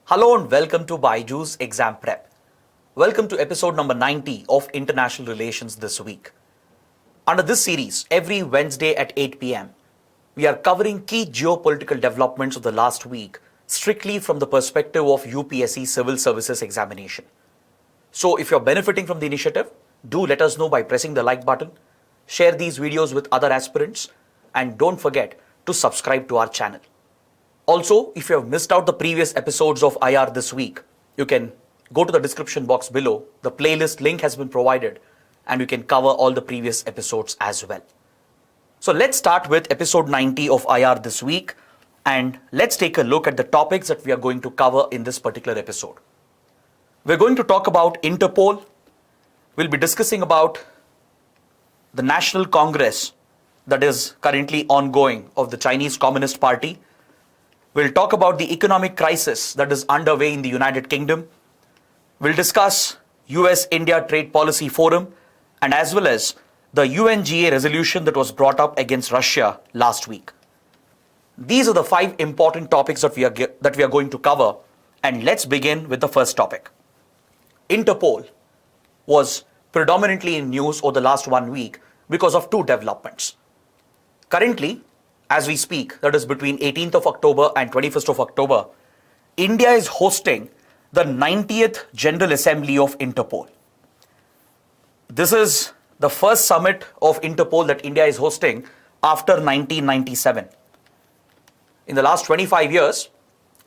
Hello and welcome to BYJU'S Exam Prep. Welcome to episode number 90 of International Relations This week. Under this series, every Wednesday at 8 p.m., we are covering key geopolitical developments of the last week strictly from the perspective of UPSC Civil Services examination. So if you're benefiting from the initiative, do let us know by pressing the like button, share these videos with other aspirants, and don't forget to subscribe to our channel. Also, if you have missed out the previous episodes of IR this week, you can go to the description box below. The playlist link has been provided and you can cover all the previous episodes as well. So let's start with episode 90 of IR this week and let's take a look at the topics that we are going to cover in this particular episode. We're going to talk about Interpol. We'll be discussing about the National Congress that is currently ongoing of the Chinese Communist Party. We'll talk about the economic crisis that is underway in the United Kingdom. We'll discuss US-India Trade Policy Forum and as well as the UNGA resolution that was brought up against Russia last week. These are the 5 important topics that we are going to cover, and let's begin with the first topic. Interpol was predominantly in news over the last 1 week because of 2 developments. Currently, as we speak, that is between 18th of October and 21st of October, India is hosting the 90th General Assembly of Interpol. This is the first summit of Interpol that India is hosting after 1997. In the last 25 years,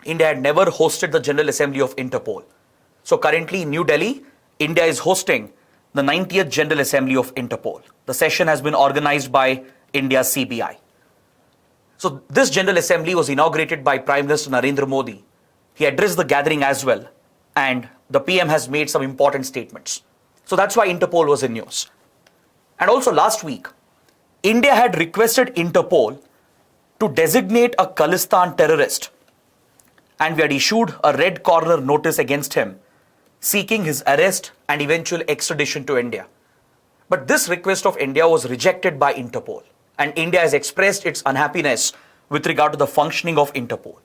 India had never hosted the General Assembly of Interpol. So currently in New Delhi, India is hosting the 90th General Assembly of Interpol. The session has been organized by India's CBI. So this General Assembly was inaugurated by Prime Minister Narendra Modi. He addressed the gathering as well, and the PM has made some important statements. So that's why Interpol was in news. And also last week, India had requested Interpol to designate a Khalistan terrorist, and we had issued a red corner notice against him, seeking his arrest and eventual extradition to India. But this request of India was rejected by Interpol. And India has expressed its unhappiness with regard to the functioning of Interpol.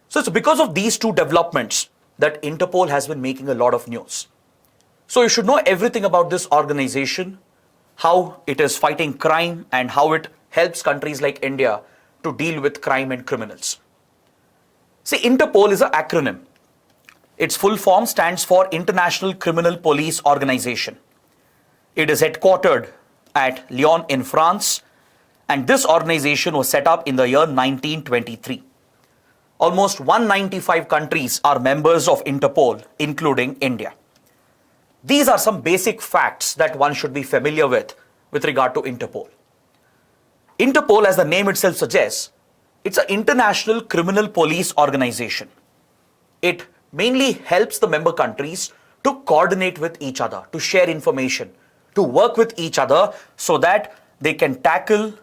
So it's because of these 2 developments that Interpol has been making a lot of news. So you should know everything about this organization, how it is fighting crime and how it helps countries like India to deal with crime and criminals. See, Interpol is an acronym. Its full form stands for International Criminal Police Organization. It is headquartered at Lyon in France. And this organization was set up in the year 1923. Almost 195 countries are members of Interpol, including India. These are some basic facts that one should be familiar with regard to Interpol. Interpol, as the name itself suggests, it's an international criminal police organization. It mainly helps the member countries to coordinate with each other, to share information, to work with each other so that they can tackle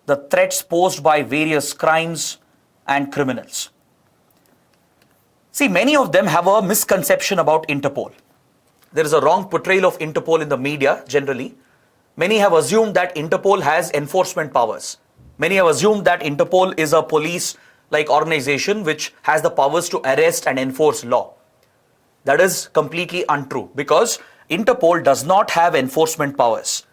the threats posed by various crimes and criminals. See, many of them have a misconception about Interpol. There is a wrong portrayal of Interpol in the media generally. Many have assumed that Interpol has enforcement powers. Many have assumed that Interpol is a police-like organization which has the powers to arrest and enforce law. That is completely untrue because Interpol does not have enforcement powers.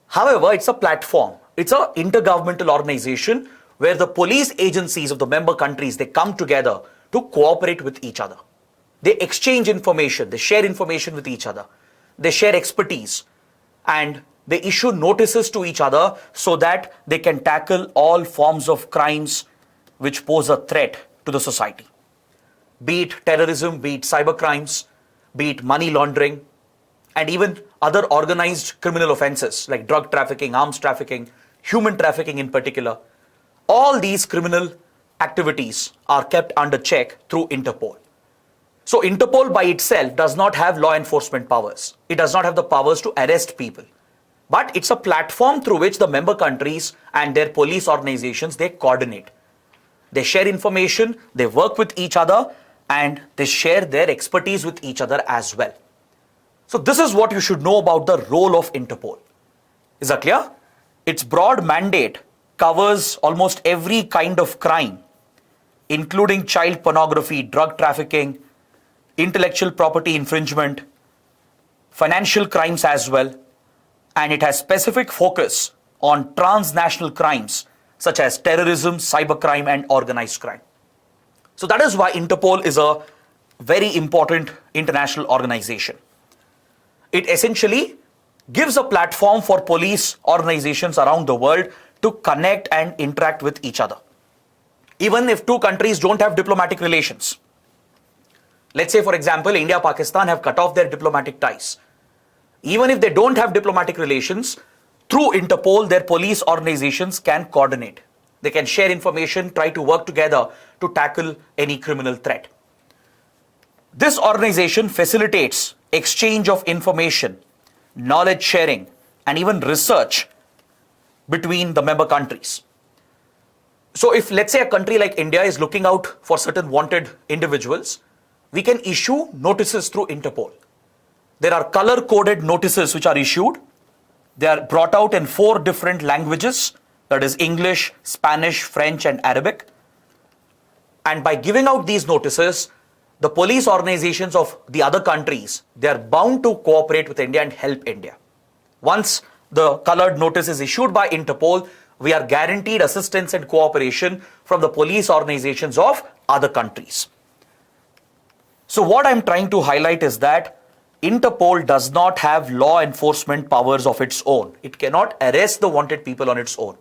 However, it's a platform. It's an intergovernmental organization where the police agencies of the member countries, they come together to cooperate with each other. They exchange information, they share information with each other. They share expertise and they issue notices to each other so that they can tackle all forms of crimes which pose a threat to the society. Be it terrorism, be it cyber crimes, be it money laundering, and even other organized criminal offenses like drug trafficking, arms trafficking, human trafficking in particular. All these criminal activities are kept under check through Interpol. So Interpol by itself does not have law enforcement powers. It does not have the powers to arrest people. But it's a platform through which the member countries and their police organizations, they coordinate. They share information, they work with each other, and they share their expertise with each other as well. So this is what you should know about the role of Interpol. Is that clear? Its broad mandate covers almost every kind of crime including child pornography, drug trafficking, intellectual property infringement, financial crimes as well, and it has specific focus on transnational crimes such as terrorism, cybercrime, and organized crime. So that is why Interpol is a very important international organization. It essentially gives a platform for police organizations around the world to connect and interact with each other. Even if two countries don't have diplomatic relations. Let's say, for example, India and Pakistan have cut off their diplomatic ties. Even if they don't have diplomatic relations, through Interpol, their police organizations can coordinate. They can share information, try to work together to tackle any criminal threat. This organization facilitates exchange of information, knowledge sharing, and even research between the member countries. So if, let's say, a country like India is looking out for certain wanted individuals, we can issue notices through Interpol. There are color-coded notices which are issued. They are brought out in 4 different languages, that is English, Spanish, French, and Arabic. And by giving out these notices, the police organizations of the other countries, they are bound to cooperate with India and help India. Once the colored notice is issued by Interpol, we are guaranteed assistance and cooperation from the police organizations of other countries. So what I'm trying to highlight is that Interpol does not have law enforcement powers of its own. It cannot arrest the wanted people on its own.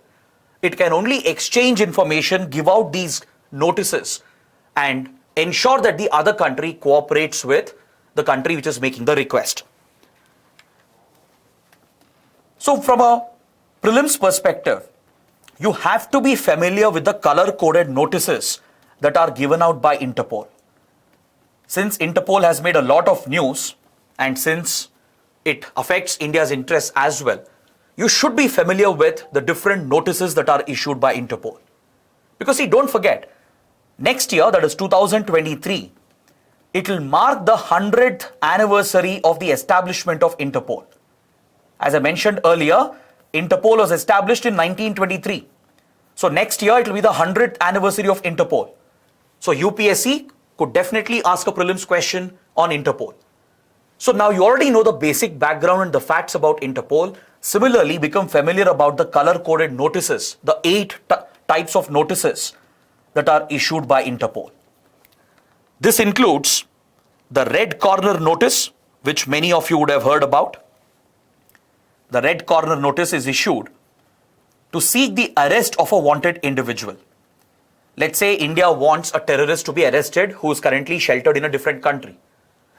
It can only exchange information, give out these notices, and ensure that the other country cooperates with the country which is making the request. So from a prelims perspective, you have to be familiar with the color-coded notices that are given out by Interpol. Since Interpol has made a lot of news, and since it affects India's interests as well, you should be familiar with the different notices that are issued by Interpol. Because see, don't forget, next year, that is 2023, it will mark the 100th anniversary of the establishment of Interpol. As I mentioned earlier, Interpol was established in 1923. So next year, it will be the 100th anniversary of Interpol. So UPSC could definitely ask a prelims question on Interpol. So now you already know the basic background and the facts about Interpol. Similarly, become familiar about the color-coded notices, the 8 types of notices that are issued by Interpol. This includes the red corner notice, which many of you would have heard about. The red corner notice is issued to seek the arrest of a wanted individual. Let's say India wants a terrorist to be arrested who is currently sheltered in a different country.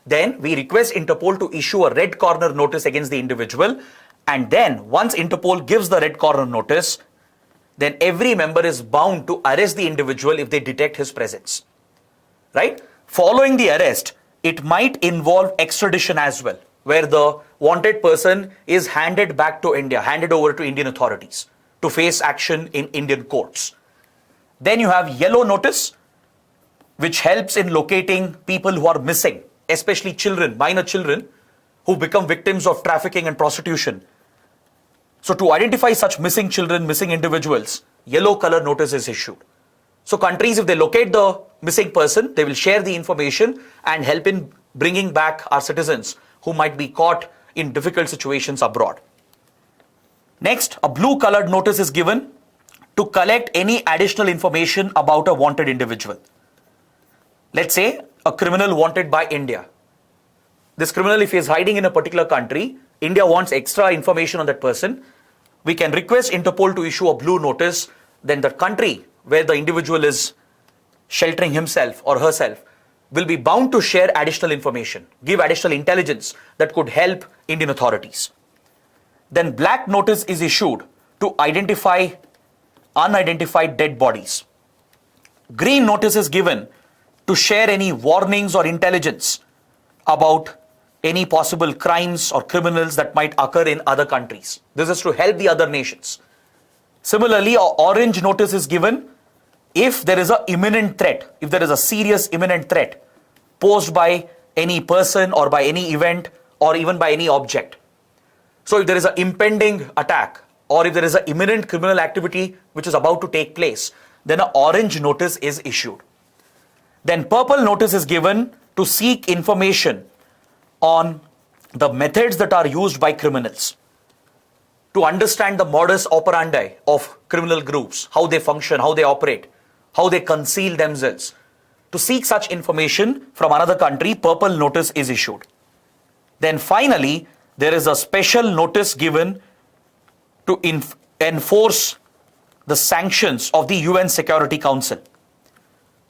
Then we request Interpol to issue a red corner notice against the individual, and then once Interpol gives the red corner notice, then every member is bound to arrest the individual if they detect his presence. Right? Following the arrest, it might involve extradition as well, where the wanted person is handed back to India, handed over to Indian authorities to face action in Indian courts. Then you have yellow notice, which helps in locating people who are missing, especially children, minor children, who become victims of trafficking and prostitution. So to identify such missing children, missing individuals, yellow color notice is issued. So countries, if they locate the missing person, they will share the information and help in bringing back our citizens who might be caught in difficult situations abroad. Next, a blue colored notice is given to collect any additional information about a wanted individual. Let's say a criminal wanted by India. This criminal, if he is hiding in a particular country, India wants extra information on that person. We can request Interpol to issue a blue notice. Then the country where the individual is sheltering himself or herself will be bound to share additional information, give additional intelligence that could help Indian authorities. Then black notice is issued to identify unidentified dead bodies. Green notice is given to share any warnings or intelligence about any possible crimes or criminals that might occur in other countries. This is to help the other nations. Similarly, an orange notice is given if there is an imminent threat, if there is a serious imminent threat posed by any person or by any event or even by any object. So if there is an impending attack or if there is an imminent criminal activity which is about to take place, then an orange notice is issued. Then purple notice is given to seek information on the methods that are used by criminals, to understand the modus operandi of criminal groups, how they function, how they operate, how they conceal themselves. To seek such information from another country, purple notice is issued. Then finally, there is a special notice given to enforce the sanctions of the UN Security Council.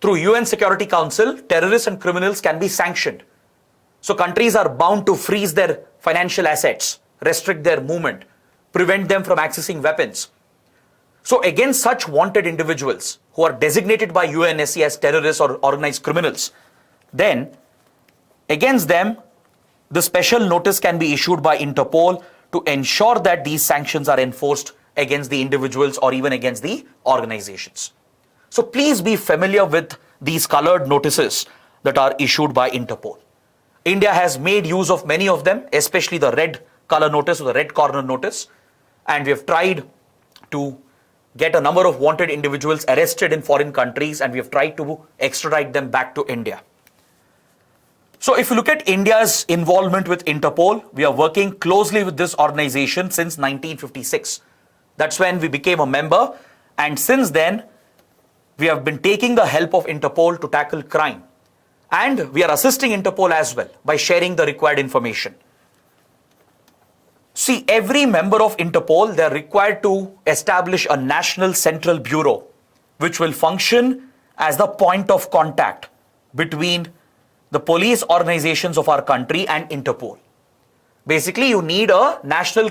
Through UN Security Council, terrorists and criminals can be sanctioned. So countries are bound to freeze their financial assets, restrict their movement, prevent them from accessing weapons. So against such wanted individuals who are designated by UNSC as terrorists or organized criminals, then against them, the special notice can be issued by Interpol to ensure that these sanctions are enforced against the individuals or even against the organizations. So please be familiar with these colored notices that are issued by Interpol. India has made use of many of them, especially the red color notice or the red corner notice, and we have tried to get a number of wanted individuals arrested in foreign countries, and we have tried to extradite them back to India. So if you look at India's involvement with Interpol, we are working closely with this organization since 1956. That's when we became a member, and since then, we have been taking the help of Interpol to tackle crime. And we are assisting Interpol as well by sharing the required information. See, every member of Interpol, they are required to establish a national central bureau, which will function as the point of contact between the police organizations of our country and Interpol. Basically, you need a national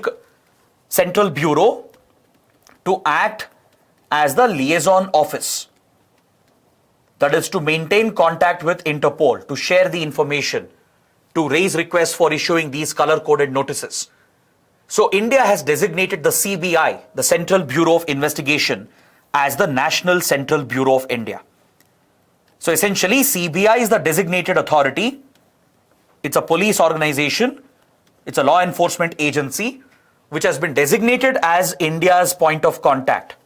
central bureau to act as the liaison office. That is to maintain contact with Interpol, to share the information, to raise requests for issuing these color-coded notices. So India has designated the CBI, the Central Bureau of Investigation, as the National Central Bureau of India. So essentially, CBI is the designated authority. It's a police organization. It's a law enforcement agency, which has been designated as India's point of contact.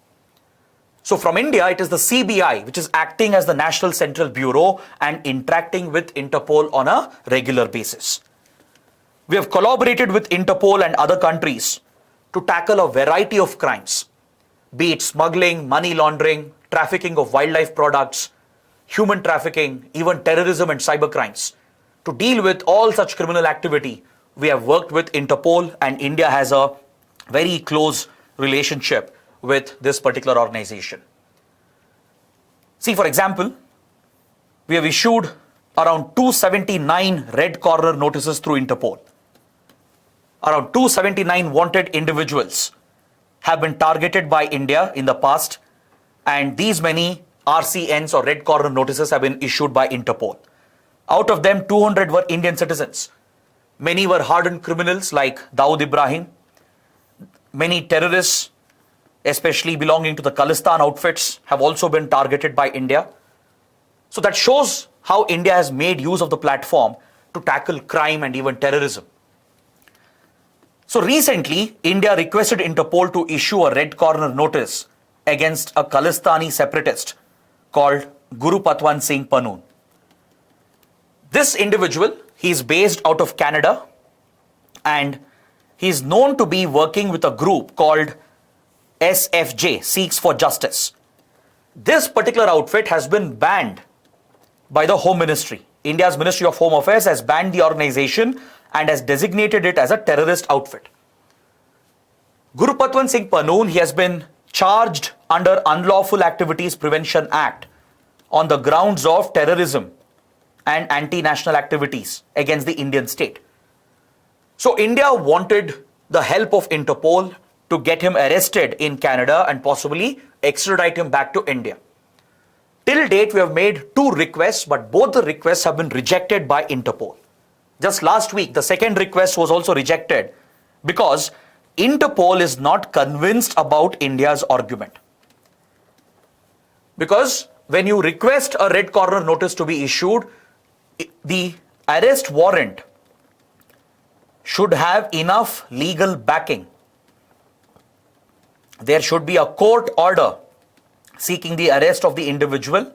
So from India, it is the CBI, which is acting as the National Central Bureau and interacting with Interpol on a regular basis. We have collaborated with Interpol and other countries to tackle a variety of crimes, be it smuggling, money laundering, trafficking of wildlife products, human trafficking, even terrorism and cyber crimes. To deal with all such criminal activity, we have worked with Interpol, and India has a very close relationship with this particular organization. See, for example, we have issued around 279 red corner notices through Interpol. Around 279 wanted individuals have been targeted by India in the past, and these many RCNs or red corner notices have been issued by Interpol. Out of them, 200 were Indian citizens. Many were hardened criminals like Dawood Ibrahim. Many terrorists, especially belonging to the Khalistan outfits, have also been targeted by India. So that shows how India has made use of the platform to tackle crime and even terrorism. So recently, India requested Interpol to issue a red corner notice against a Khalistani separatist called Guru Patwan Singh Pannoon. This individual, he is based out of Canada, and he is known to be working with a group called SFJ, Sikhs for Justice. This particular outfit has been banned by the Home Ministry. India's Ministry of Home Affairs has banned the organization and has designated it as a terrorist outfit. Guru Patwan Singh Pannoon, he has been charged under Unlawful Activities Prevention Act on the grounds of terrorism and anti-national activities against the Indian state. So India wanted the help of Interpol to get him arrested in Canada and possibly extradite him back to India. Till date, we have made 2 requests, but both the requests have been rejected by Interpol. Just last week, the second request was also rejected because Interpol is not convinced about India's argument. Because when you request a red corner notice to be issued, the arrest warrant should have enough legal backing. There should be a court order seeking the arrest of the individual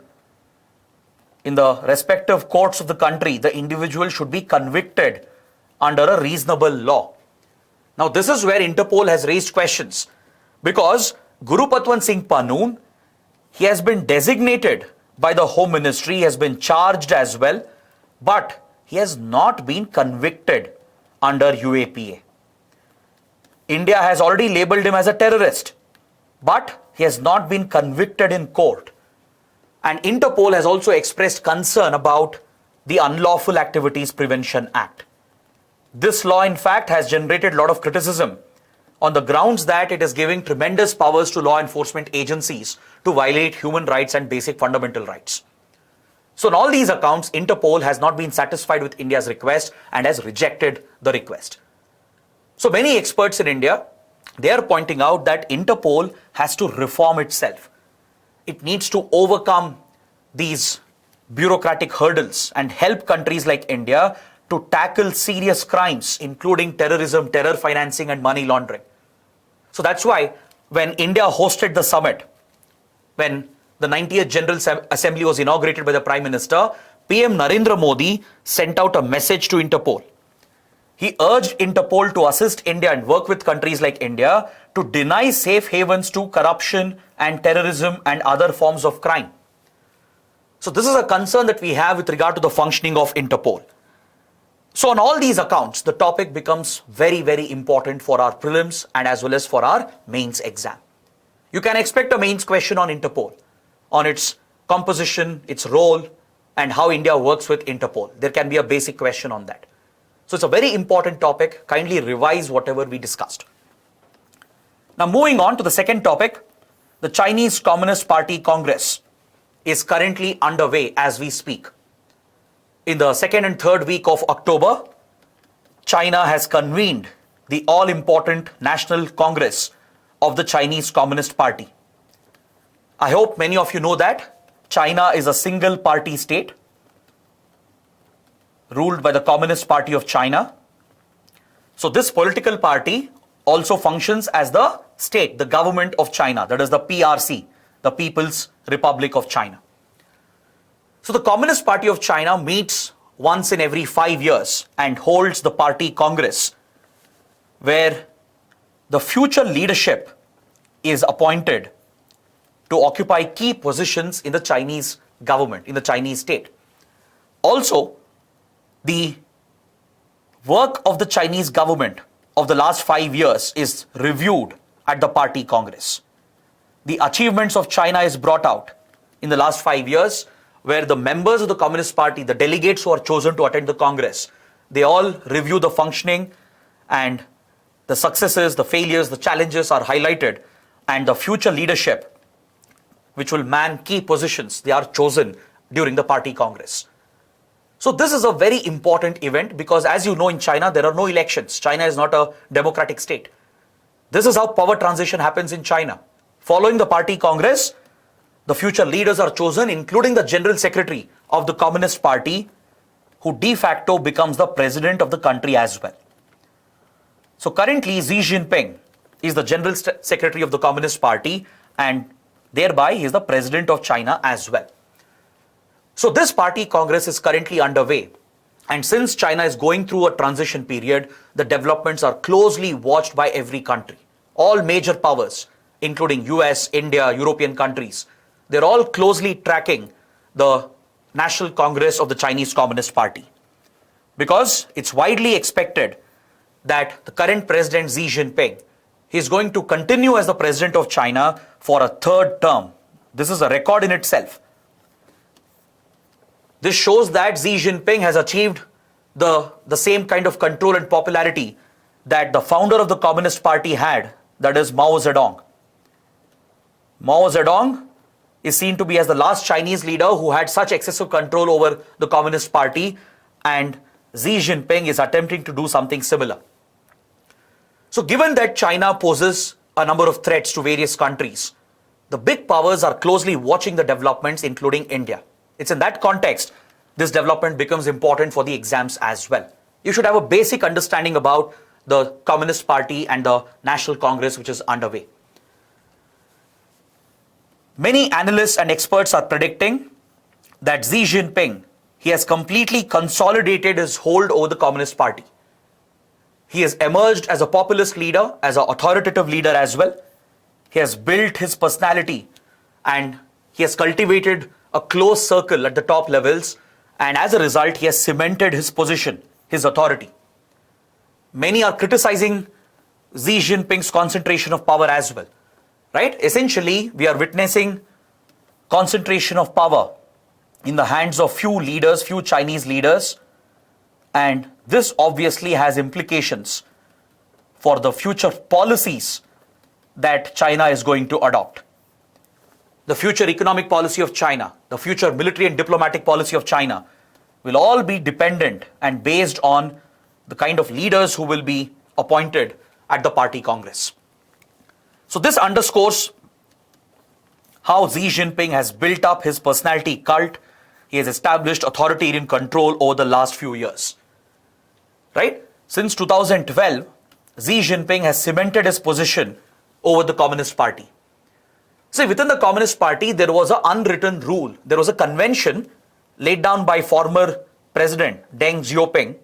in the respective courts of the country, the individual should be convicted under a reasonable law. Now, this is where Interpol has raised questions because Guru Patwant Singh Pannoon, he has been designated by the Home Ministry, he has been charged as well, but he has not been convicted under UAPA. India has already labelled him as a terrorist, but he has not been convicted in court. And Interpol has also expressed concern about the Unlawful Activities Prevention Act. This law, in fact, has generated a lot of criticism on the grounds that it is giving tremendous powers to law enforcement agencies to violate human rights and basic fundamental rights. So on all these accounts, Interpol has not been satisfied with India's request and has rejected the request. So many experts in India, they are pointing out that Interpol has to reform itself. It needs to overcome these bureaucratic hurdles and help countries like India to tackle serious crimes, including terrorism, terror financing, and money laundering. So that's why when India hosted the summit, when the 90th General Assembly was inaugurated by the Prime Minister, PM Narendra Modi sent out a message to Interpol. He urged Interpol to assist India and work with countries like India to deny safe havens to corruption and terrorism and other forms of crime. So this is a concern that we have with regard to the functioning of Interpol. So on all these accounts, the topic becomes very, very important for our prelims and as well as for our mains exam. You can expect a mains question on Interpol, on its composition, its role, and how India works with Interpol. There can be a basic question on that. So it's a very important topic. Kindly revise whatever we discussed. Now moving on to the second topic, the Chinese Communist Party Congress is currently underway as we speak. In the second and third week of October, China has convened the all-important National Congress of the Chinese Communist Party. I hope many of you know that China is a single-party state ruled by the Communist Party of China. So this political party also functions as the state, the government of China, that is the PRC, the People's Republic of China. So the Communist Party of China meets once in every 5 years and holds the party congress where the future leadership is appointed to occupy key positions in the Chinese government, in the Chinese state. Also, the work of the Chinese government of the last 5 years is reviewed at the party congress. The achievements of China is brought out in the last 5 years, where the members of the Communist Party, the delegates who are chosen to attend the Congress, they all review the functioning and the successes, the failures, the challenges are highlighted, and the future leadership, which will man key positions, they are chosen during the party Congress. So this is a very important event because, as you know, in China, there are no elections. China is not a democratic state. This is how power transition happens in China. Following the party Congress, the future leaders are chosen, including the General Secretary of the Communist Party, who de facto becomes the president of the country as well. So currently, Xi Jinping is the General Secretary of the Communist Party, and thereby he is the president of China as well. So this party congress is currently underway. And since China is going through a transition period, the developments are closely watched by every country. All major powers, including US, India, European countries, they're all closely tracking the National Congress of the Chinese Communist Party. Because it's widely expected that the current president Xi Jinping is going to continue as the president of China for a third term. This is a record in itself. This shows that Xi Jinping has achieved the same kind of control and popularity that the founder of the Communist Party had, that is Mao Zedong. Mao Zedong is seen to be as the last Chinese leader who had such excessive control over the Communist Party, and Xi Jinping is attempting to do something similar. So given that China poses a number of threats to various countries, the big powers are closely watching the developments, including India. It's in that context this development becomes important for the exams as well. You should have a basic understanding about the Communist Party and the National Congress which is underway. Many analysts and experts are predicting that Xi Jinping, he has completely consolidated his hold over the Communist Party. He has emerged as a populist leader, as an authoritative leader as well. He has built his personality and he has cultivated a close circle at the top levels, and as a result, he has cemented his position, his authority. Many are criticizing Xi Jinping's concentration of power as well, right? Essentially, we are witnessing concentration of power in the hands of few leaders, few Chinese leaders, and this obviously has implications for the future policies that China is going to adopt. The future economic policy of China, the future military and diplomatic policy of China will all be dependent and based on the kind of leaders who will be appointed at the party congress. So this underscores how Xi Jinping has built up his personality cult. He has established authoritarian control over the last few years. Right? Since 2012, Xi Jinping has cemented his position over the Communist Party. See, within the Communist Party, there was an unwritten rule. There was a convention laid down by former President Deng Xiaoping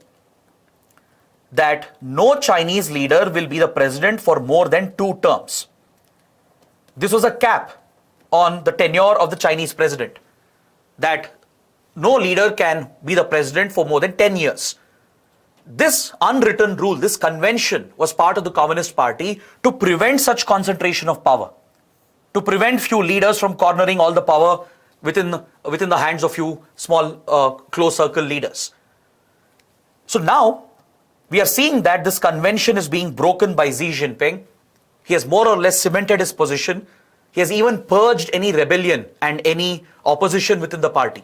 that no Chinese leader will be the president for more than 2 terms. This was a cap on the tenure of the Chinese president, that no leader can be the president for more than 10 years. This unwritten rule, this convention was part of the Communist Party to prevent such concentration of power, to prevent few leaders from cornering all the power within the hands of few small close circle leaders. So now we are seeing that this convention is being broken by Xi Jinping. He has more or less cemented his position. He has even purged any rebellion and any opposition within the party.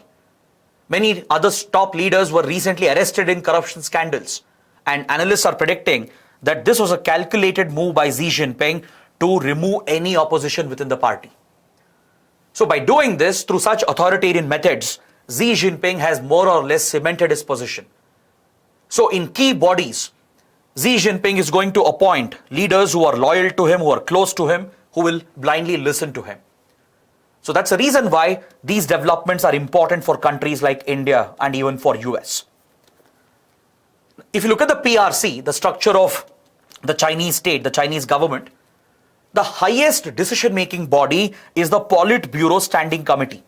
Many other top leaders were recently arrested in corruption scandals, and analysts are predicting that this was a calculated move by Xi Jinping to remove any opposition within the party. So by doing this through such authoritarian methods, Xi Jinping has more or less cemented his position. So in key bodies, Xi Jinping is going to appoint leaders who are loyal to him, who are close to him, who will blindly listen to him. So that's the reason why these developments are important for countries like India and even for US. If you look at the PRC, the structure of the Chinese state, the Chinese government, the highest decision-making body is the Politburo Standing Committee.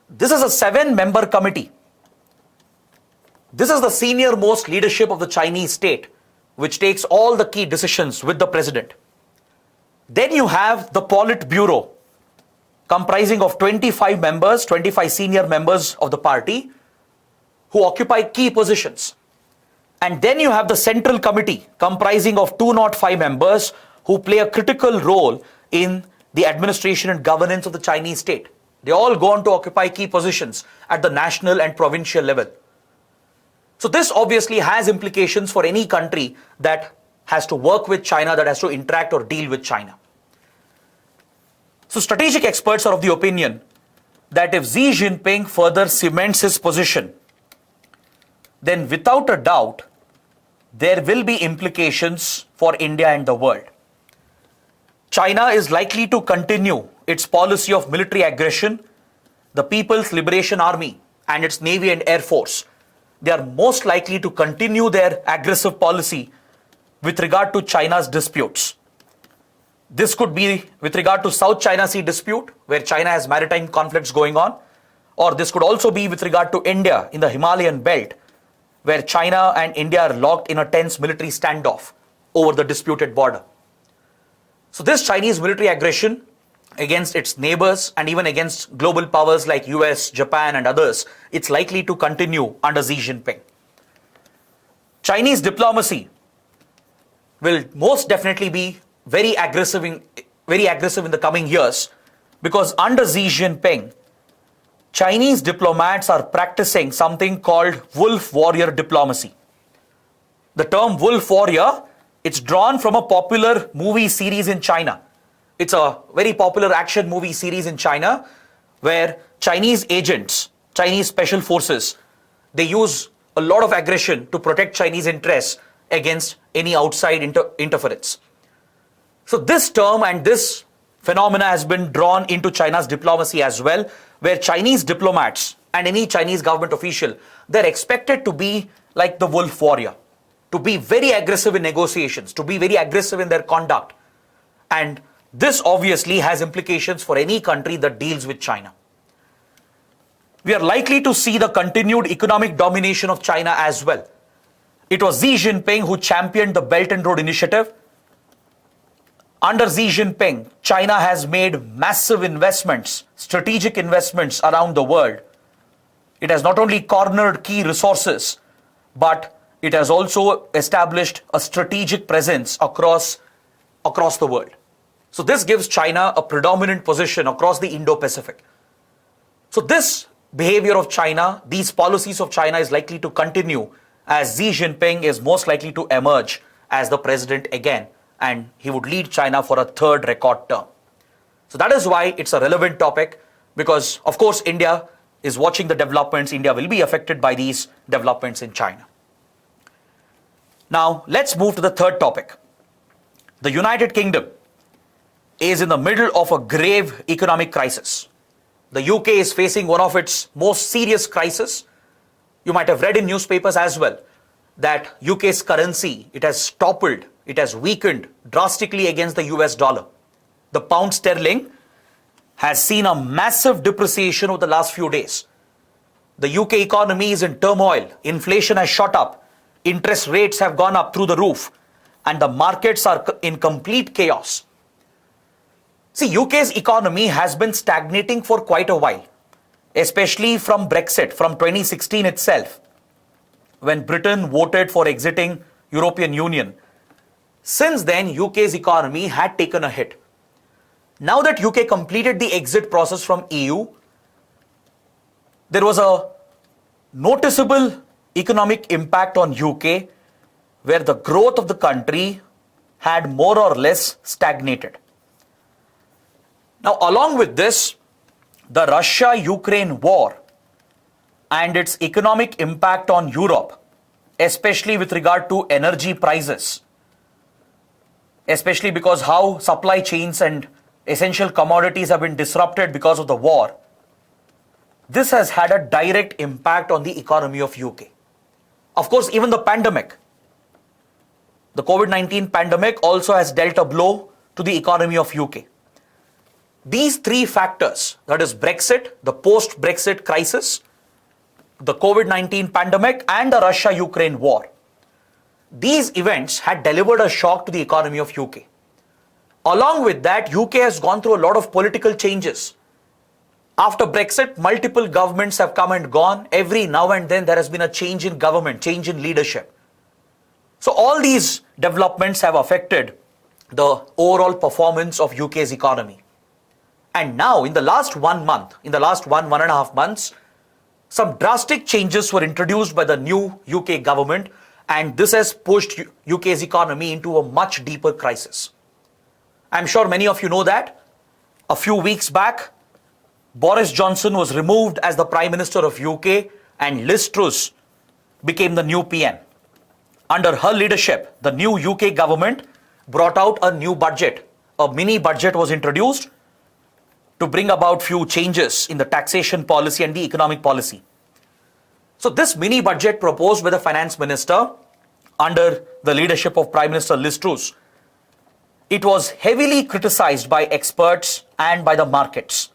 This is a 7-member committee. This is the senior most leadership of the Chinese state, which takes all the key decisions with the president. Then you have the Politburo, comprising of 25 members, 25 senior members of the party who occupy key positions. And then you have the Central Committee, comprising of 205 members who play a critical role in the administration and governance of the Chinese state. They all go on to occupy key positions at the national and provincial level. So this obviously has implications for any country that has to work with China, that has to interact or deal with China. So strategic experts are of the opinion that if Xi Jinping further cements his position, then without a doubt, there will be implications for India and the world. China is likely to continue its policy of military aggression. The People's Liberation Army and its Navy and Air Force, they are most likely to continue their aggressive policy with regard to China's disputes. This could be with regard to South China Sea dispute, where China has maritime conflicts going on, or this could also be with regard to India in the Himalayan belt, where China and India are locked in a tense military standoff over the disputed border. So this Chinese military aggression against its neighbors and even against global powers like US, Japan and others, it's likely to continue under Xi Jinping. Chinese diplomacy will most definitely be very aggressive in the coming years, because under Xi Jinping, Chinese diplomats are practicing something called wolf warrior diplomacy. The term wolf warrior, it's drawn from a popular movie series in China. It's a very popular action movie series in China where Chinese agents, Chinese special forces, they use a lot of aggression to protect Chinese interests against any outside interference. So this term and this phenomena has been drawn into China's diplomacy as well, where Chinese diplomats and any Chinese government official, they're expected to be like the wolf warrior, to be very aggressive in negotiations, to be very aggressive in their conduct. And this obviously has implications for any country that deals with China. We are likely to see the continued economic domination of China as well. It was Xi Jinping who championed the Belt and Road Initiative. Under Xi Jinping, China has made massive investments, strategic investments around the world. It has not only cornered key resources, but it has also established a strategic presence across the world. So this gives China a predominant position across the Indo-Pacific. So this behavior of China, these policies of China is likely to continue as Xi Jinping is most likely to emerge as the president again, and he would lead China for a third record term. So that is why it's a relevant topic, because of course India is watching the developments. India will be affected by these developments in China. Now let's move to the third topic. The United Kingdom is in the middle of a grave economic crisis. The UK is facing one of its most serious crises. You might have read in newspapers as well that UK's currency, it has toppled, it has weakened drastically against the US dollar. The pound sterling has seen a massive depreciation over the last few days. The UK economy is in turmoil. Inflation has shot up. Interest rates have gone up through the roof. And the markets are in complete chaos. See, UK's economy has been stagnating for quite a while, especially from Brexit, from 2016 itself, when Britain voted for exiting European Union. Since then, UK's economy had taken a hit. Now that UK completed the exit process from EU, there was a noticeable economic impact on UK, where the growth of the country had more or less stagnated. Now, along with this, the Russia-Ukraine war and its economic impact on Europe, especially with regard to energy prices, especially because how supply chains and essential commodities have been disrupted because of the war, this has had a direct impact on the economy of UK. Of course, even the pandemic, the COVID-19 pandemic also has dealt a blow to the economy of UK. These three factors, that is Brexit, the post-Brexit crisis, the COVID-19 pandemic and the Russia-Ukraine war, these events had delivered a shock to the economy of UK. Along with that, UK has gone through a lot of political changes. After Brexit, multiple governments have come and gone. Every now and then there has been a change in government, change in leadership. So all these developments have affected the overall performance of UK's economy. And now in the last 1 month, in the last one and a half months, some drastic changes were introduced by the new UK government, and this has pushed UK's economy into a much deeper crisis. I'm sure many of you know that. A few weeks back, Boris Johnson was removed as the Prime Minister of UK and Liz Truss became the new PM. Under her leadership, the new UK government brought out a new budget. A mini budget was introduced to bring about few changes in the taxation policy and the economic policy. So this mini budget proposed by the Finance Minister under the leadership of Prime Minister Liz Truss, it was heavily criticized by experts and by the markets.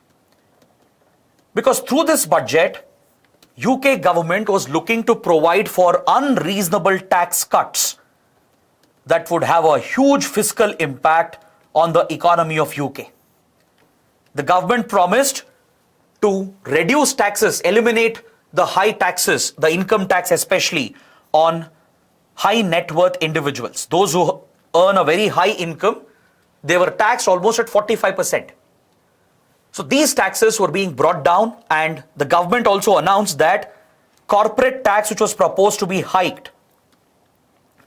Because through this budget, UK government was looking to provide for unreasonable tax cuts that would have a huge fiscal impact on the economy of UK. The government promised to reduce taxes, eliminate the high taxes, the income tax especially on high net worth individuals. Those who earn a very high income, they were taxed almost at 45%. So these taxes were being brought down, and the government also announced that corporate tax, which was proposed to be hiked,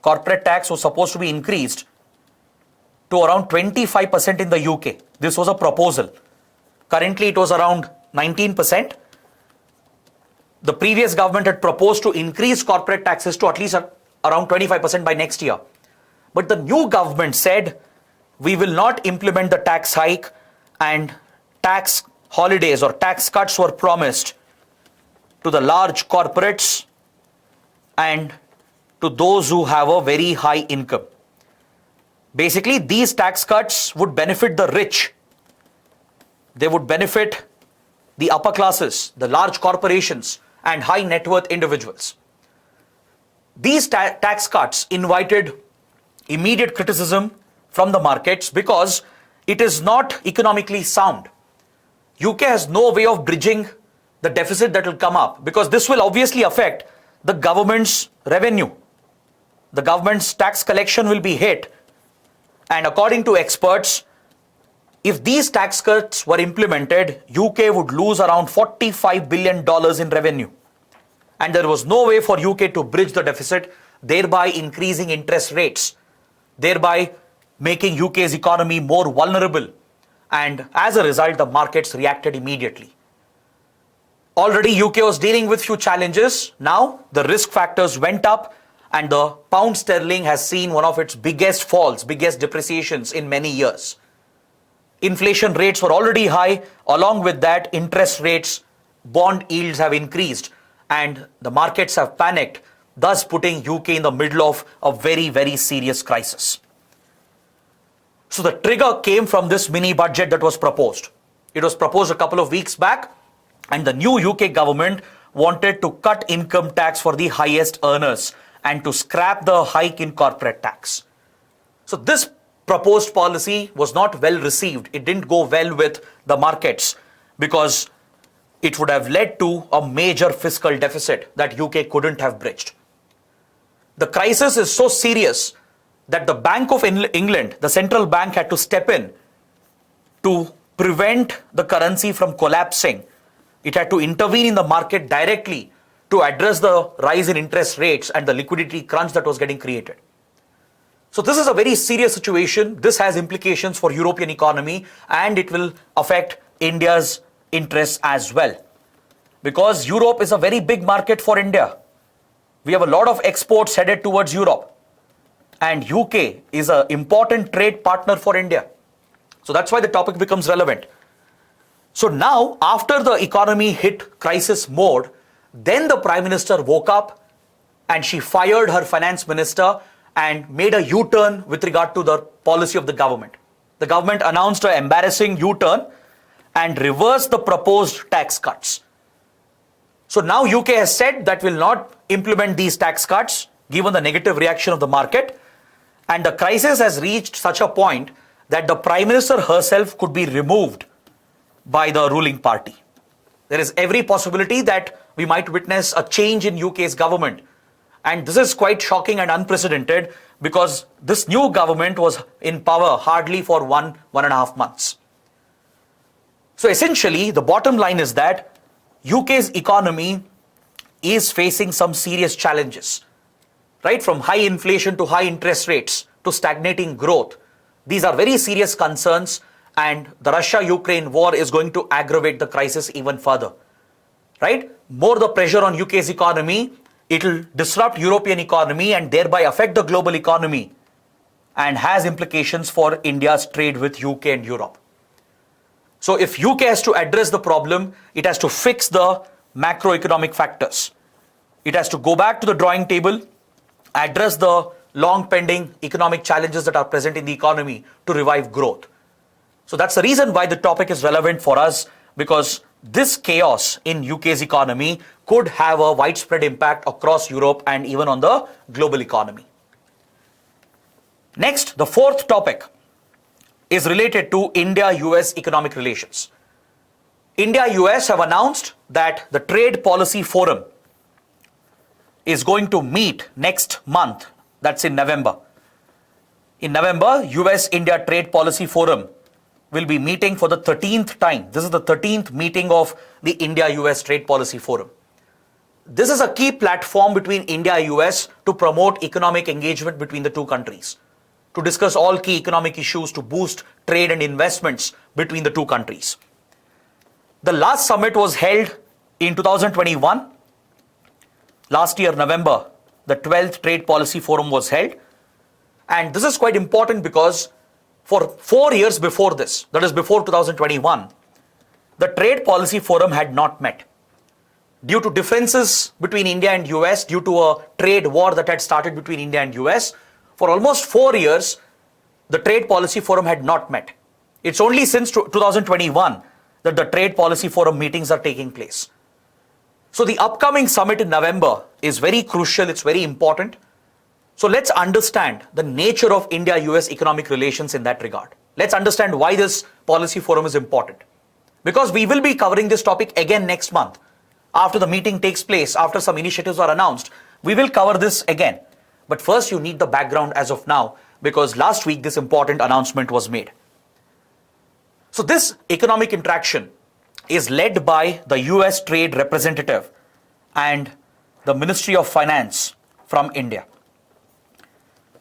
corporate tax was supposed to be increased to around 25% in the UK. This was a proposal. Currently it was around 19%. The previous government had proposed to increase corporate taxes to at least around 25% by next year. But the new government said, we will not implement the tax hike, and tax holidays or tax cuts were promised to the large corporates and to those who have a very high income. Basically, these tax cuts would benefit the rich. They would benefit the upper classes, the large corporations, and high net worth individuals. These tax cuts invited immediate criticism from the markets because it is not economically sound. UK has no way of bridging the deficit that will come up because this will obviously affect the government's revenue. The government's tax collection will be hit. And according to experts, if these tax cuts were implemented, UK would lose around $45 billion in revenue. And there was no way for UK to bridge the deficit, thereby increasing interest rates, thereby making UK's economy more vulnerable. And as a result, the markets reacted immediately. Already UK was dealing with few challenges. Now the risk factors went up and the pound sterling has seen one of its biggest falls, biggest depreciations in many years. Inflation rates were already high. Along with that, interest rates, bond yields have increased and the markets have panicked, thus putting UK in the middle of a very, very serious crisis. So the trigger came from this mini budget that was proposed. It was proposed a couple of weeks back and the new UK government wanted to cut income tax for the highest earners and to scrap the hike in corporate tax. So this proposed policy was not well received. It didn't go well with the markets because it would have led to a major fiscal deficit that UK couldn't have bridged. The crisis is so serious that the Bank of England, the central bank, had to step in to prevent the currency from collapsing. It had to intervene in the market directly to address the rise in interest rates and the liquidity crunch that was getting created. So this is a very serious situation. This has implications for European economy and it will affect India's interests as well. Because Europe is a very big market for India. We have a lot of exports headed towards Europe. And UK is an important trade partner for India. So that's why the topic becomes relevant. So now, after the economy hit crisis mode, then the Prime Minister woke up and she fired her finance minister and made a U-turn with regard to the policy of the government. The government announced an embarrassing U-turn and reversed the proposed tax cuts. So now UK has said that will not implement these tax cuts given the negative reaction of the market. And the crisis has reached such a point that the Prime Minister herself could be removed by the ruling party. There is every possibility that we might witness a change in UK's government. And this is quite shocking and unprecedented because this new government was in power hardly for 1.5 months. So essentially, the bottom line is that UK's economy is facing some serious challenges. Right, from high inflation to high interest rates to stagnating growth. These are very serious concerns and the Russia-Ukraine war is going to aggravate the crisis even further. Right? More the pressure on UK's economy, it will disrupt European economy and thereby affect the global economy and has implications for India's trade with UK and Europe. So if UK has to address the problem, it has to fix the macroeconomic factors. It has to go back to the drawing table, address the long pending economic challenges that are present in the economy to revive growth. So that's the reason why the topic is relevant for us, because this chaos in UK's economy could have a widespread impact across Europe and even on the global economy. Next, the fourth topic is related to India-US economic relations. India-US have announced that the Trade Policy Forum is going to meet next month, that's in November. In November, US-India Trade Policy Forum will be meeting for the 13th time. This is the 13th meeting of the India-US Trade Policy Forum. This is a key platform between India and US to promote economic engagement between the two countries, to discuss all key economic issues, to boost trade and investments between the two countries. The last summit was held in 2021. Last year, November, the 12th Trade Policy Forum was held. And this is quite important because for 4 years before this, that is before 2021, the Trade Policy Forum had not met. Due to differences between India and US, due to a trade war that had started between India and US, for almost 4 years, the Trade Policy Forum had not met. It's only since 2021 that the Trade Policy Forum meetings are taking place. So the upcoming summit in November is very crucial, it's very important. So let's understand the nature of India-US economic relations in that regard. Let's understand why this policy forum is important. Because we will be covering this topic again next month. After the meeting takes place, after some initiatives are announced, we will cover this again. But first you need the background as of now, because last week this important announcement was made. So this economic interaction is led by the US Trade Representative and the Ministry of Finance from India.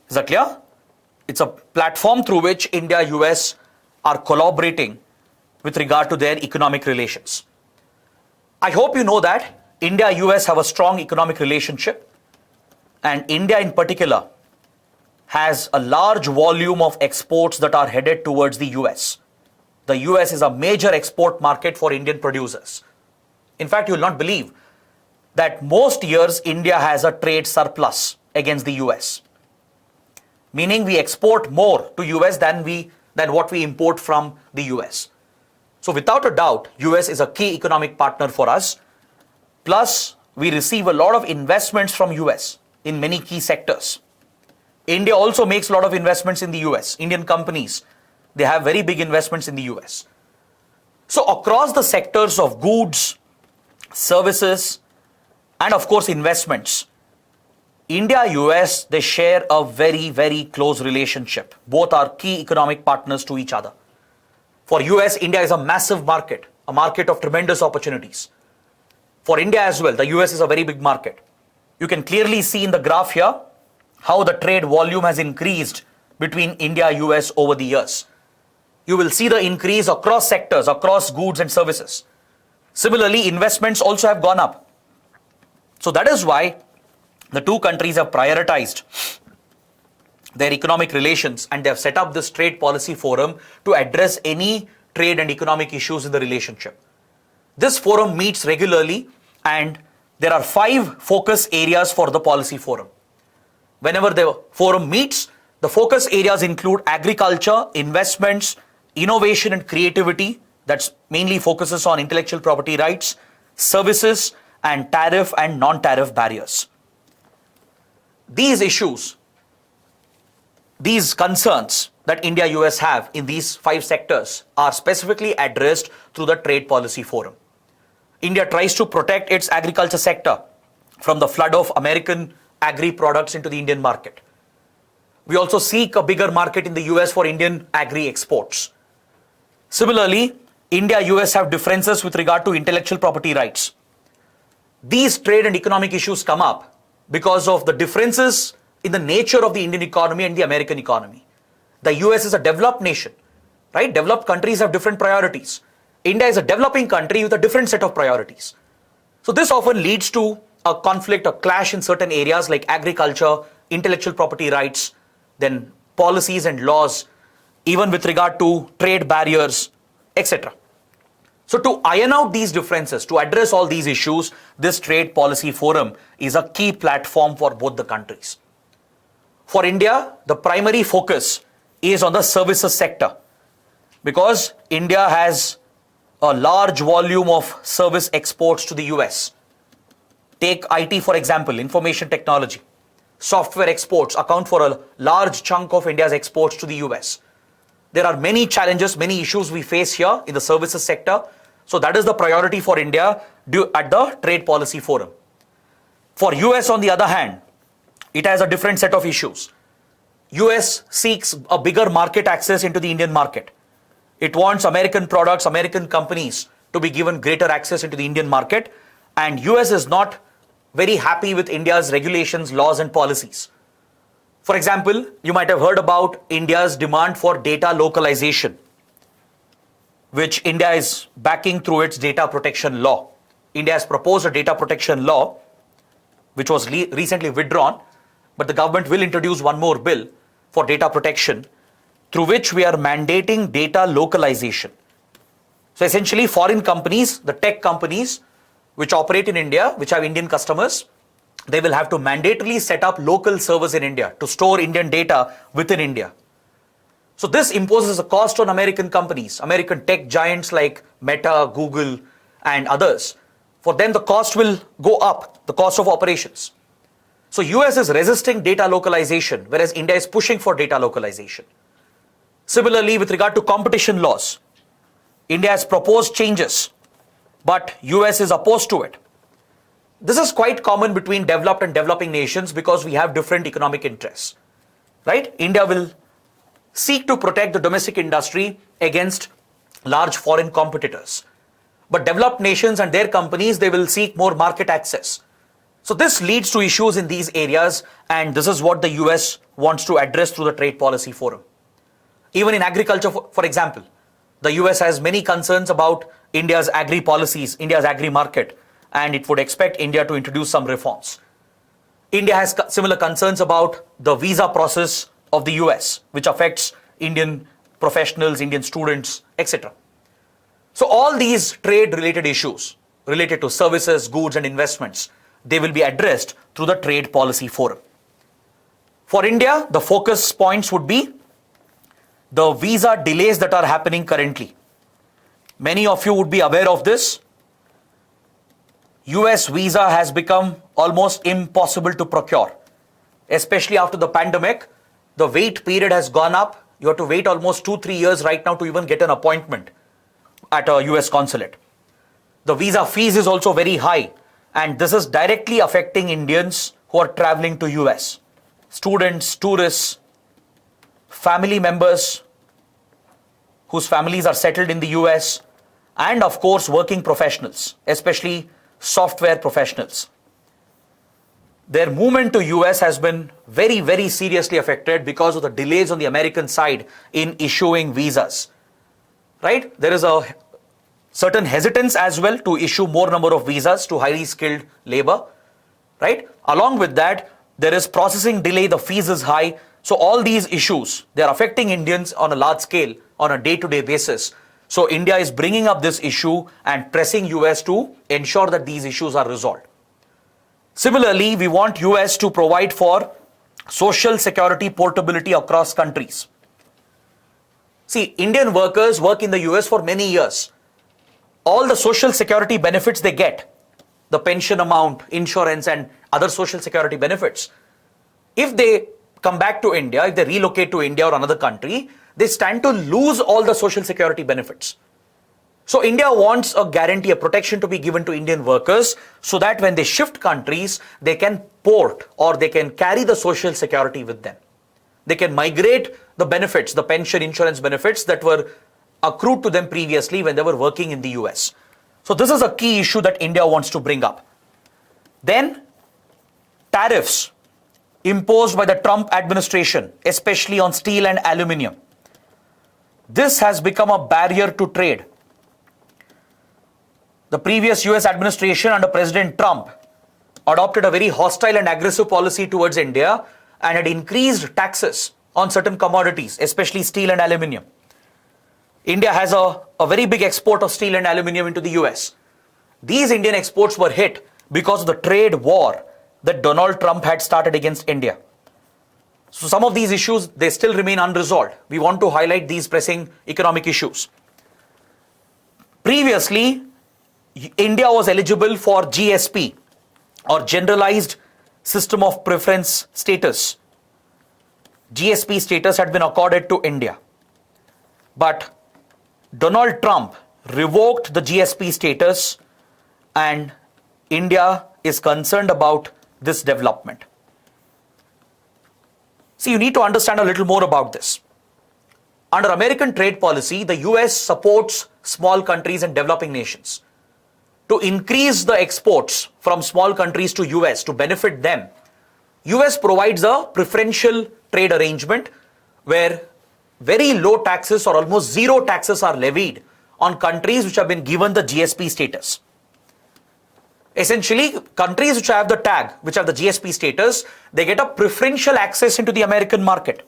Is that clear? It's a platform through which India, US are collaborating with regard to their economic relations. I hope you know that India, US have a strong economic relationship, and India in particular has a large volume of exports that are headed towards the US. The US is a major export market for Indian producers. In fact, you will not believe that most years India has a trade surplus against the US. Meaning we export more to US than what we import from the US. So without a doubt, US is a key economic partner for us. Plus, we receive a lot of investments from US in many key sectors. India also makes a lot of investments in the US. Indian companies, they have very big investments in the US. So across the sectors of goods, services, and of course investments, India, US, they share a very, very close relationship. Both are key economic partners to each other. For US, India is a massive market, a market of tremendous opportunities. For India as well, the US is a very big market. You can clearly see in the graph here how the trade volume has increased between India and US over the years. You will see the increase across sectors, across goods and services. Similarly, investments also have gone up. So that is why the two countries have prioritized their economic relations, and they have set up this trade policy forum to address any trade and economic issues in the relationship. This forum meets regularly, and there are 5 focus areas for the policy forum. Whenever the forum meets, the focus areas include agriculture, investments, innovation and creativity, that mainly focuses on intellectual property rights, services, and tariff and non-tariff barriers. These issues, these concerns that India-US have in these 5 sectors are specifically addressed through the Trade Policy Forum. India tries to protect its agriculture sector from the flood of American agri products into the Indian market. We also seek a bigger market in the US for Indian agri exports. Similarly, India-US have differences with regard to intellectual property rights. These trade and economic issues come up because of the differences in the nature of the Indian economy and the American economy. The US is a developed nation, right? Developed countries have different priorities. India is a developing country with a different set of priorities. So this often leads to a conflict, a clash in certain areas like agriculture, intellectual property rights, then policies and laws, even with regard to trade barriers, etc. So to iron out these differences, to address all these issues, this Trade Policy Forum is a key platform for both the countries. For India, the primary focus is on the services sector, because India has a large volume of service exports to the US. Take IT for example, information technology. Software exports account for a large chunk of India's exports to the US. There are many challenges, many issues we face here in the services sector. So that is the priority for India at the Trade Policy Forum. For US, on the other hand, it has a different set of issues. US seeks a bigger market access into the Indian market. It wants American products, American companies to be given greater access into the Indian market, and US is not very happy with India's regulations, laws and policies. For example, you might have heard about India's demand for data localization, which India is backing through its data protection law. India has proposed a data protection law, which was recently withdrawn, but the government will introduce one more bill for data protection, through which we are mandating data localization. So essentially foreign companies, the tech companies which operate in India, which have Indian customers, they will have to mandatorily set up local servers in India to store Indian data within India. So this imposes a cost on American companies, American tech giants like Meta, Google, and others. For them, the cost will go up, the cost of operations. So US is resisting data localization, whereas India is pushing for data localization. Similarly, with regard to competition laws, India has proposed changes, but US is opposed to it. This is quite common between developed and developing nations because we have different economic interests, right? India will seek to protect the domestic industry against large foreign competitors. But developed nations and their companies, they will seek more market access. So this leads to issues in these areas, and this is what the US wants to address through the Trade Policy Forum. Even in agriculture, for example, the US has many concerns about India's agri policies, India's agri market, and it would expect India to introduce some reforms. India has similar concerns about the visa process of the US, which affects Indian professionals, Indian students, etc. So all these trade-related issues related to services, goods, and investments, they will be addressed through the Trade Policy Forum. For India, the focus points would be the visa delays that are happening currently. Many of you would be aware of this. US visa has become almost impossible to procure, especially after the pandemic. The wait period has gone up. You have to wait almost 2-3 years right now to even get an appointment at a US consulate. The visa fees is also very high, and this is directly affecting Indians who are traveling to US. Students, tourists, family members whose families are settled in the US, and of course working professionals, especially software professionals. Their movement to US has been very, very seriously affected because of the delays on the American side in issuing visas. Right? There is a certain hesitance as well to issue more number of visas to highly skilled labor. Right? Along with that, there is processing delay, the fees is high. So all these issues, they are affecting Indians on a large scale, on a day-to-day basis. So India is bringing up this issue and pressing US to ensure that these issues are resolved. Similarly, we want US to provide for social security portability across countries. See, Indian workers work in the US for many years. All the social security benefits they get, the pension amount, insurance, and other social security benefits, if they come back to India, if they relocate to India or another country, they stand to lose all the social security benefits. So India wants a guarantee, a protection to be given to Indian workers so that when they shift countries, they can port or they can carry the social security with them. They can migrate the benefits, the pension insurance benefits that were accrued to them previously when they were working in the US. So this is a key issue that India wants to bring up. Then tariffs imposed by the Trump administration, especially on steel and aluminium. This has become a barrier to trade. The previous US administration under President Trump adopted a very hostile and aggressive policy towards India and had increased taxes on certain commodities, especially steel and aluminium. India has a very big export of steel and aluminium into the US. These Indian exports were hit because of the trade war that Donald Trump had started against India. So some of these issues, they still remain unresolved. We want to highlight these pressing economic issues. Previously, India was eligible for GSP or Generalized System of Preference status. GSP status had been accorded to India. But Donald Trump revoked the GSP status, and India is concerned about this development. See, you need to understand a little more about this. Under American trade policy, the US supports small countries and developing nations. To increase the exports from small countries to US to benefit them, US provides a preferential trade arrangement where very low taxes or almost zero taxes are levied on countries which have been given the GSP status. Essentially, countries which have the tag, which have the GSP status, they get a preferential access into the American market.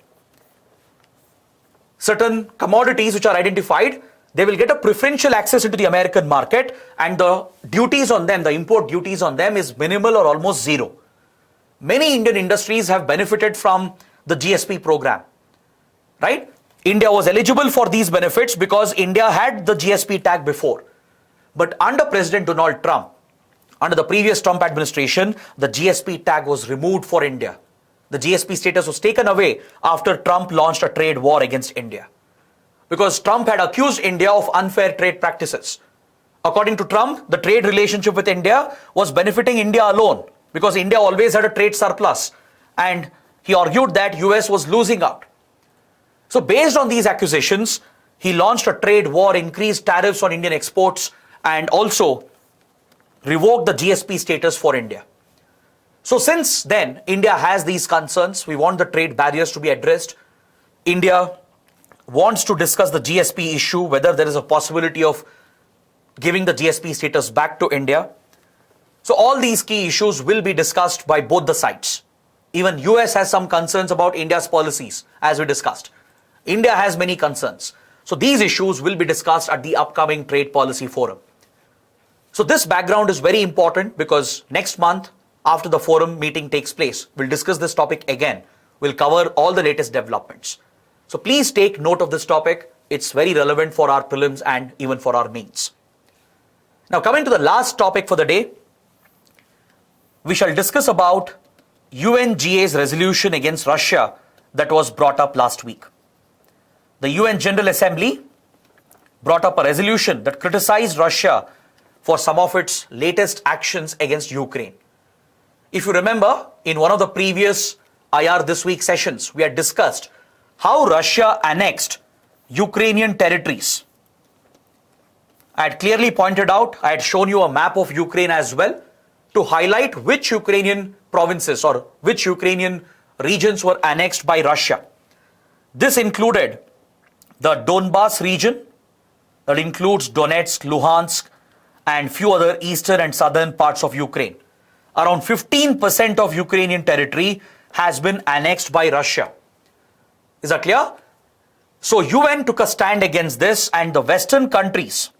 Certain commodities which are identified, they will get a preferential access into the American market, and the duties on them, the import duties on them is minimal or almost zero. Many Indian industries have benefited from the GSP program, right? India was eligible for these benefits because India had the GSP tag before. But under President Donald Trump, under the previous Trump administration, the GSP tag was removed for India. The GSP status was taken away after Trump launched a trade war against India. Because Trump had accused India of unfair trade practices. According to Trump, the trade relationship with India was benefiting India alone because India always had a trade surplus. And he argued that US was losing out. So based on these accusations, he launched a trade war, increased tariffs on Indian exports, and also revoked the GSP status for India. So since then, India has these concerns. We want the trade barriers to be addressed. India wants to discuss the GSP issue, whether there is a possibility of giving the GSP status back to India. So all these key issues will be discussed by both the sides. Even US has some concerns about India's policies, as we discussed. India has many concerns. So these issues will be discussed at the upcoming Trade Policy Forum. So this background is very important because next month, after the forum meeting takes place, we'll discuss this topic again. We'll cover all the latest developments. So please take note of this topic. It's very relevant for our prelims and even for our mains. Now coming to the last topic for the day, we shall discuss about UNGA's resolution against Russia that was brought up last week. The UN General Assembly brought up a resolution that criticized Russia for some of its latest actions against Ukraine. If you remember, in one of the previous IR This Week sessions, we had discussed how Russia annexed Ukrainian territories. I had clearly pointed out, I had shown you a map of Ukraine as well to highlight which Ukrainian provinces or which Ukrainian regions were annexed by Russia. This included the Donbas region, that includes Donetsk, Luhansk, and few other eastern and southern parts of Ukraine. Around 15% of Ukrainian territory has been annexed by Russia. Is that clear? So UN took a stand against this, and the Western countries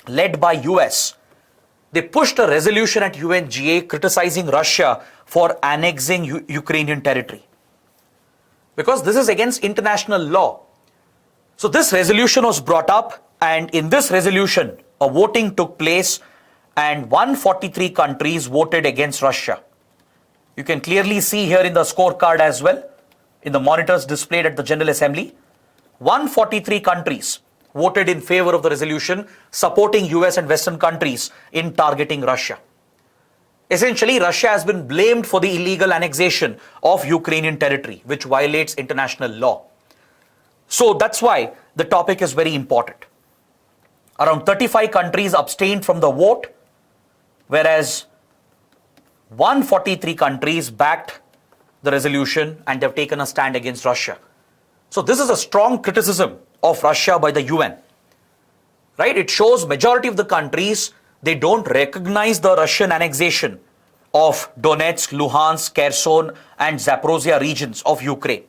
led by US, they pushed a resolution at UNGA criticizing Russia for annexing Ukrainian territory. Because this is against international law. So this resolution was brought up, and in this resolution, a voting took place and 143 countries voted against Russia. You can clearly see here in the scorecard as well, in the monitors displayed at the General Assembly, 143 countries voted in favor of the resolution supporting US and Western countries in targeting Russia. Essentially, Russia has been blamed for the illegal annexation of Ukrainian territory, which violates international law. So that's why the topic is very important. Around 35 countries abstained from the vote, whereas 143 countries backed the resolution and they've taken a stand against Russia. So this is a strong criticism of Russia by the UN. Right? It shows majority of the countries, they don't recognize the Russian annexation of Donetsk, Luhansk, Kherson and Zaporozhye regions of Ukraine.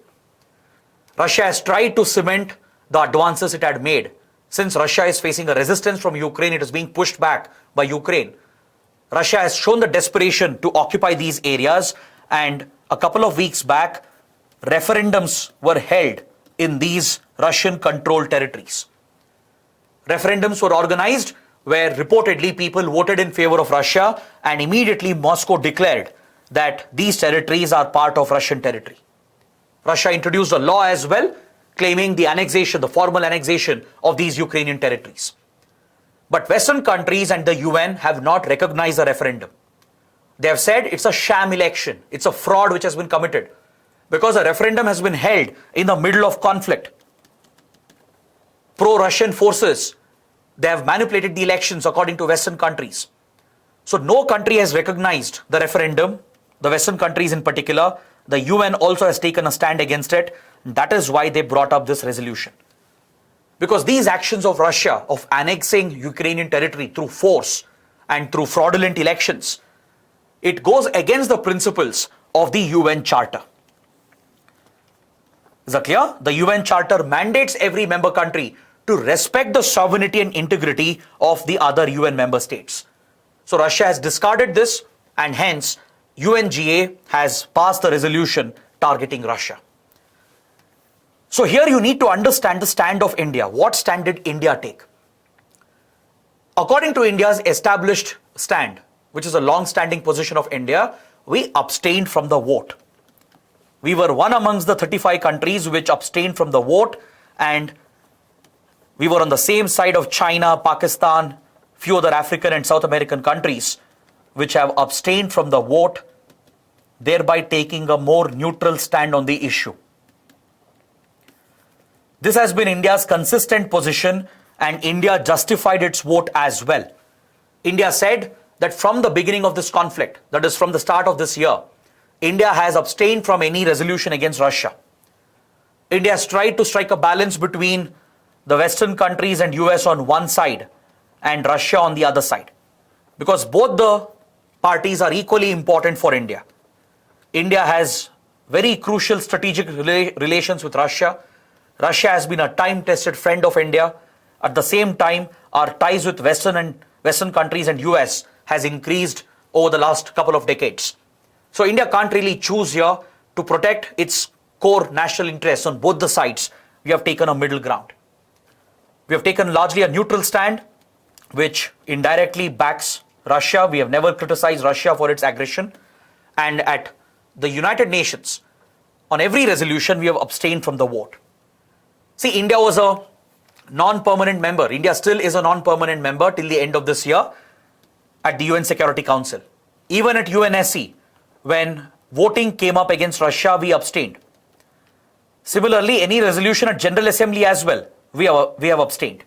Russia has tried to cement the advances it had made. Since Russia is facing a resistance from Ukraine, it is being pushed back by Ukraine. Russia has shown the desperation to occupy these areas, and a couple of weeks back, referendums were held in these Russian-controlled territories. Referendums were organized where reportedly people voted in favor of Russia, and immediately Moscow declared that these territories are part of Russian territory. Russia introduced a law as well, claiming the annexation, the formal annexation of these Ukrainian territories. But Western countries and the UN have not recognized the referendum. They have said it's a sham election. It's a fraud which has been committed because a referendum has been held in the middle of conflict. Pro-Russian forces, they have manipulated the elections according to Western countries. So no country has recognized the referendum, the Western countries in particular. The UN also has taken a stand against it. That is why they brought up this resolution. Because these actions of Russia of annexing Ukrainian territory through force and through fraudulent elections, it goes against the principles of the UN Charter. Is that clear? The UN Charter mandates every member country to respect the sovereignty and integrity of the other UN member states. So Russia has discarded this, and hence UNGA has passed the resolution targeting Russia. So here you need to understand the stand of India. What stand did India take? According to India's established stand, which is a long-standing position of India, we abstained from the vote. We were one amongst the 35 countries which abstained from the vote, and we were on the same side of China, Pakistan, few other African and South American countries which have abstained from the vote, thereby taking a more neutral stand on the issue. This has been India's consistent position, and India justified its vote as well. India said that from the beginning of this conflict, that is from the start of this year, India has abstained from any resolution against Russia. India has tried to strike a balance between the Western countries and US on one side and Russia on the other side, because both the parties are equally important for India. India has very crucial strategic relations with Russia. Russia has been a time-tested friend of India. At the same time, our ties with Western countries and US has increased over the last couple of decades. So India can't really choose here. To protect its core national interests on both the sides, we have taken a middle ground. We have taken largely a neutral stand, which indirectly backs Russia. We have never criticized Russia for its aggression. And at the United Nations, on every resolution, we have abstained from the vote. See, India was a non-permanent member. India still is a non-permanent member till the end of this year at the UN Security Council. Even at UNSC, when voting came up against Russia, we abstained. Similarly, any resolution at General Assembly as well, we have abstained.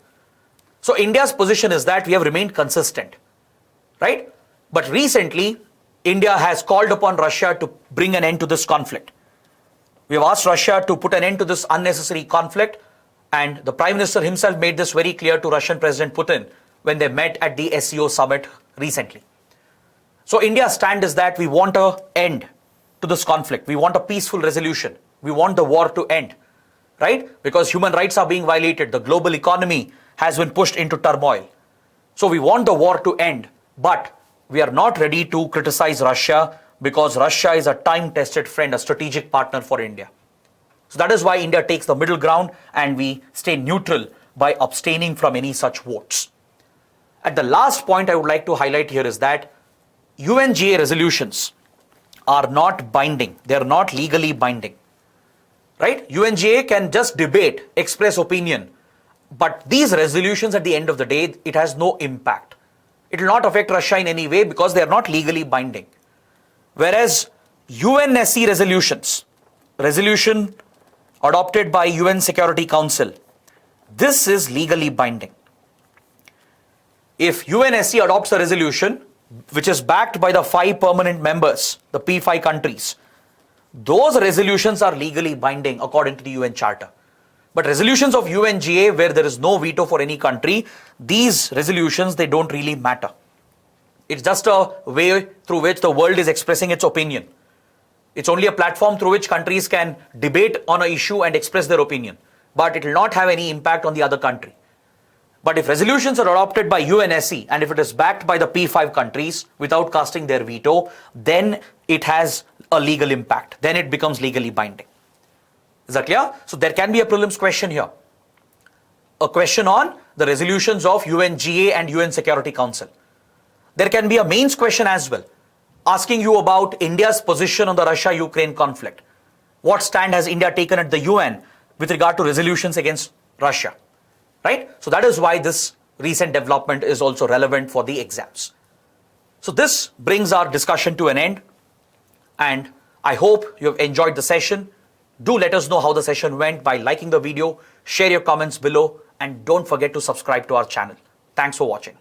So India's position is that we have remained consistent, right? But recently, India has called upon Russia to bring an end to this conflict. We have asked Russia to put an end to this unnecessary conflict, and the Prime Minister himself made this very clear to Russian President Putin when they met at the SCO summit recently. So India's stand is that we want an end to this conflict. We want a peaceful resolution. We want the war to end, right? Because human rights are being violated. The global economy has been pushed into turmoil. So we want the war to end, but we are not ready to criticize Russia because Russia is a time-tested friend, a strategic partner for India. So that is why India takes the middle ground and we stay neutral by abstaining from any such votes. At the last point I would like to highlight here is that UNGA resolutions are not binding. They are not legally binding, right? UNGA can just debate, express opinion, but these resolutions at the end of the day, it has no impact. It will not affect Russia in any way because they are not legally binding. Whereas UNSC resolution adopted by UN Security Council, this is legally binding. If UNSC adopts a resolution which is backed by the 5 permanent members, the P5 countries, those resolutions are legally binding according to the UN Charter. But resolutions of UNGA where there is no veto for any country, these resolutions, they don't really matter. It's just a way through which the world is expressing its opinion. It's only a platform through which countries can debate on an issue and express their opinion. But it will not have any impact on the other country. But if resolutions are adopted by UNSC and if it is backed by the P5 countries without casting their veto, then it has a legal impact. Then it becomes legally binding. Is that clear? So there can be a prelims question here. A question on the resolutions of UNGA and UN Security Council. There can be a mains question as well, asking you about India's position on the Russia-Ukraine conflict. What stand has India taken at the UN with regard to resolutions against Russia? Right? So that is why this recent development is also relevant for the exams. So this brings our discussion to an end, and I hope you have enjoyed the session. Do let us know how the session went by liking the video, share your comments below, and don't forget to subscribe to our channel. Thanks for watching.